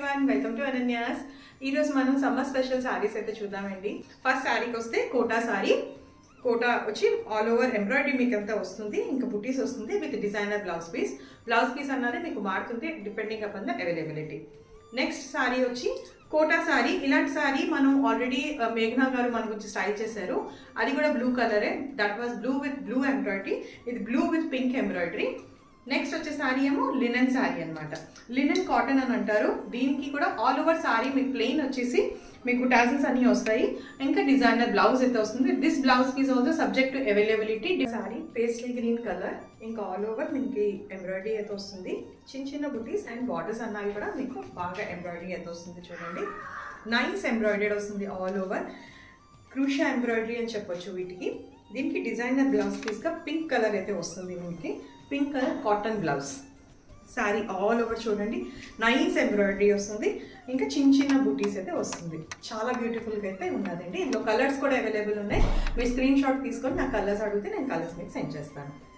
everyone, welcome to Ananya's. ఈ రోజు మనం సమ్మర్ స్పెషల్ సారీస్ అయితే చూద్దామండి. ఫస్ట్ సారీకి వస్తే కోటా సారీ. కోటా వచ్చి ఆల్ ఓవర్ ఎంబ్రాయిడరీ మీకు అంతా వస్తుంది, ఇంకా బుటీస్ వస్తుంది with designer blouse piece. Blouse piece అన్నది మీకు మారుతుంది depending upon the availability. Next sari వచ్చి కోటా సారీ. ఇలాంటి సారీ మనం ఆల్రెడీ మేఘనా గారు మన గురించి స్టైల్ చేశారు. అది కూడా బ్లూ కలరే. That was blue with blue embroidery. ఇది blue with pink embroidery. Next వచ్చే సారీ ఏమో లినెన్ సారీ అనమాట. లినెన్ కాటన్ అని అంటారు. దీనికి కూడా ఆల్ ఓవర్ సారీ మీకు ప్లెయిన్ వచ్చేసి మీకు టాజిల్స్ అన్నీ వస్తాయి, ఇంకా డిజైనర్ బ్లౌజ్ అయితే వస్తుంది. This blouse is also subject to availability. Sorry pastel green colour, ఇంకా ఆల్ ఓవర్ మీకు ఎంబ్రాయిడరీ అయితే వస్తుంది. చిన్న చిన్న బుటీస్ అండ్ బార్డర్స్ అన్నవి కూడా మీకు బాగా ఎంబ్రాయిడరీ అయితే వస్తుంది. చూడండి, నైస్ ఎంబ్రాయిడరీ వస్తుంది ఆల్ ఓవర్. క్రూషియా ఎంబ్రాయిడరీ అని చెప్పొచ్చు వీటికి. దీనికి డిజైనర్ బ్లౌజ్ పీస్గా పింక్ కలర్ అయితే వస్తుంది. మీకు pink colour cotton blouse. Sari all over చూడండి, నైస్ ఎంబ్రాయిడరీ వస్తుంది, ఇంకా చిన్న చిన్న బుటీస్ అయితే వస్తుంది. చాలా బ్యూటిఫుల్గా అయితే ఉన్నదండి. ఇందులో కలర్స్ కూడా అవైలబుల్ ఉన్నాయి. మీరు స్క్రీన్ షాట్ తీసుకొని నా కలర్స్ అడిగితే నేను కలర్స్ మీకు సెండ్ చేస్తాను.